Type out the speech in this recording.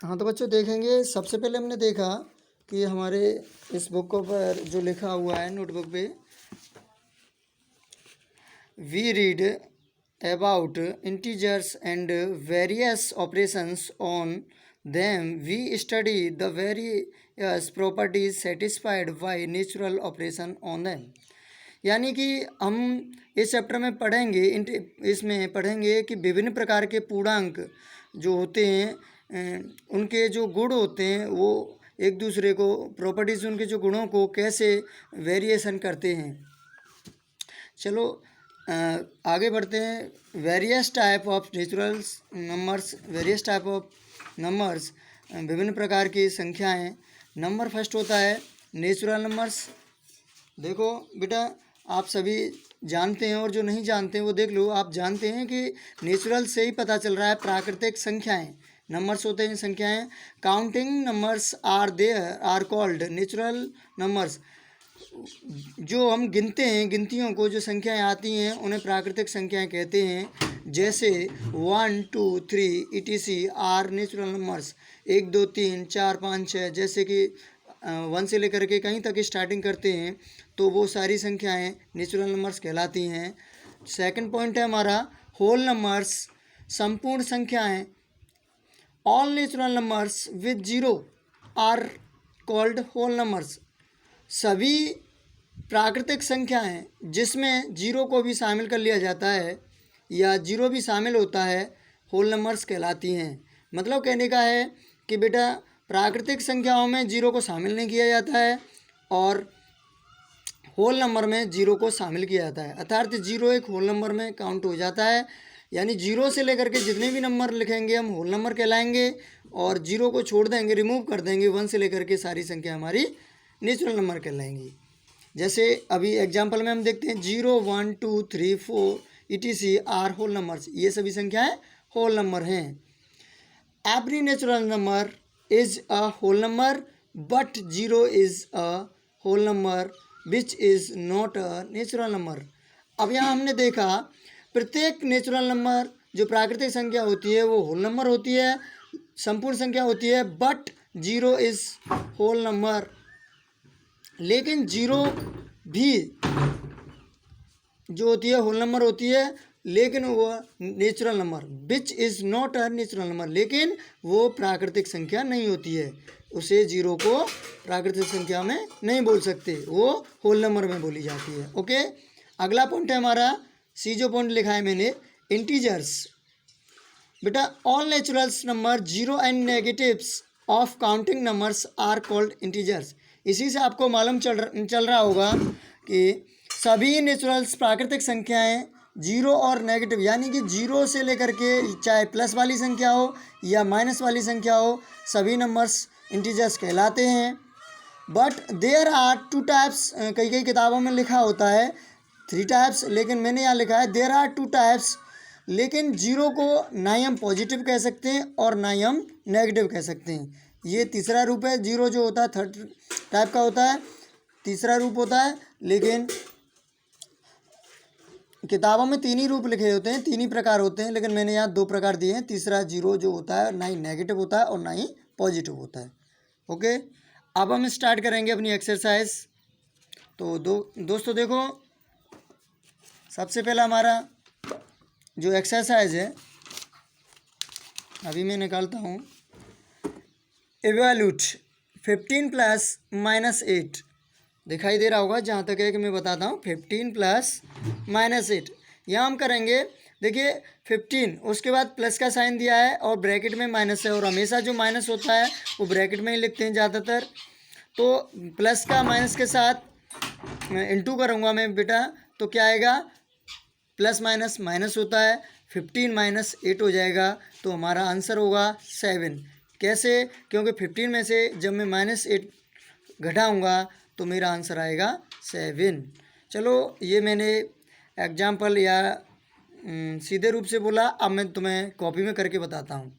हाँ तो बच्चों देखेंगे, सबसे पहले हमने देखा कि हमारे इस बुक पर जो लिखा हुआ है नोटबुक पे, we read about integers and various operations on them, we study the various properties satisfied by natural operation on them. यानी कि हम इस चैप्टर में पढ़ेंगे, इसमें पढ़ेंगे कि विभिन्न प्रकार के पूर्णांक जो होते हैं, उनके जो गुण होते हैं वो एक दूसरे को, प्रॉपर्टीज़ उनके जो गुणों को कैसे वेरिएशन करते हैं। चलो आगे बढ़ते हैं। Various type of natural numbers, various type of numbers, विभिन्न प्रकार की संख्याएं। नंबर फर्स्ट होता है नेचुरल नंबर्स। देखो बेटा, आप सभी जानते हैं और जो नहीं जानते हैं वो देख लो। आप जानते हैं कि नेचुरल से ही पता चल रहा है, प्राकृतिक संख्याएं नंबर्स होते हैं, संख्याएं। Counting numbers are called natural numbers. जो हम गिनते हैं, गिनतियों को जो संख्याएं आती हैं उन्हें प्राकृतिक संख्याएं कहते हैं। जैसे 1 2 3 etc आर नेचुरल नंबर्स। 1 2 3 4 5 6, जैसे कि 1 से लेकर के कहीं तक स्टार्टिंग करते हैं तो वो सारी संख्याएं नेचुरल नंबर्स कहलाती हैं। सेकंड पॉइंट है हमारा होल नंबर्स, संपूर्ण संख्याएं। All natural numbers with zero are called whole numbers. सभी प्राकृतिक संख्याएं जिसमें जीरो को भी शामिल कर लिया जाता है या जीरो भी शामिल होता है, होल नंबर्स कहलाती हैं। मतलब कहने का है कि बेटा प्राकृतिक संख्याओं में जीरो को शामिल नहीं किया जाता है और होल नंबर में जीरो को शामिल किया जाता है। अर्थात जीरो एक होल नंबर में काउंट हो जाता है। यानी जीरो से लेकर के जितने भी नंबर लिखेंगे हम होल नंबर कहलाएंगे, और जीरो को छोड़ देंगे, रिमूव कर देंगे, 1 से लेकर के सारी संख्या हमारी नेचुरल नंबर कहलाएंगी। जैसे अभी एग्जाम्पल में हम देखते हैं 0 1 2 3 4 etc आर होल नंबर्स। ये सभी संख्याएं होल नंबर हैं। Every natural number is a whole number but zero is a whole number which is not a natural number. अब यहाँ हमने देखा प्रत्येक नेचुरल नंबर जो प्राकृतिक संख्या होती है वो होल नंबर होती है, संपूर्ण संख्या होती है, but zero is whole number. लेकिन जीरो भी जो होती है होल नंबर होती है, लेकिन वो natural number which is not a natural number, लेकिन वो प्राकृतिक संख्या नहीं होती है। उसे जीरो को प्राकृतिक संख्या में नहीं बोल सकते, वो होल नंबर में बोली जाती है। ओके, अगला पॉइंट है हमारा सी, जो पॉइंट लिखा है मैंने, इंटीजर्स। बेटा all naturals number zero and negatives of counting numbers are called integers. इसी से आपको मालूम चल रहा होगा कि सभी नेचुरल्स प्राकृतिक संख्याएं जीरो और नेगेटिव, यानी कि जीरो से लेकर के चाहे प्लस वाली संख्या हो या माइनस वाली संख्या हो, सभी नंबर्स इंटीजर्स कहलाते हैं। But there are 2 types. कई कई किताबों में लिखा होता है 3 टाइप्स, लेकिन मैंने यहाँ लिखा है देयर आर 2 टाइप्स। लेकिन जीरो को ना ही हम पॉजिटिव कह सकते हैं और ना ही हम नेगेटिव कह सकते हैं। ये तीसरा रूप है। जीरो जो होता है थर्ड टाइप का होता है, तीसरा रूप होता है। लेकिन किताबों में 3 ही रूप लिखे होते हैं, 3 ही प्रकार होते हैं, लेकिन मैंने यहाँ 2 प्रकार दिए हैं। तीसरा जीरो जो होता है ना ही नेगेटिव होता है और ना ही पॉजिटिव होता है। ओके, अब हम स्टार्ट करेंगे अपनी एक्सरसाइज। तो दोस्तों देखो, सबसे पहला हमारा जो एक्सरसाइज है, अभी मैं निकालता हूँ। इवैल्यूट 15 प्लस माइनस 8। दिखाई दे रहा होगा, जहाँ तक है कि मैं बताता हूँ 15 प्लस माइनस 8। यहाँ हम करेंगे, देखिए 15, उसके बाद प्लस का साइन दिया है और ब्रैकेट में माइनस है, और हमेशा जो माइनस होता है वो ब्रैकेट में ही लिखते हैं ज़्यादातर। तो प्लस का माइनस के साथ इंटू करूँगा मैं बेटा, तो क्या आएगा, प्लस माइनस माइनस होता है, 15 माइनस 8 हो जाएगा, तो हमारा आंसर होगा 7। कैसे, क्योंकि 15 में से जब मैं माइनस 8 घटाऊँगा तो मेरा आंसर आएगा 7। चलो, ये मैंने एग्जाम्पल या सीधे रूप से बोला, अब मैं तुम्हें कॉपी में करके बताता हूँ।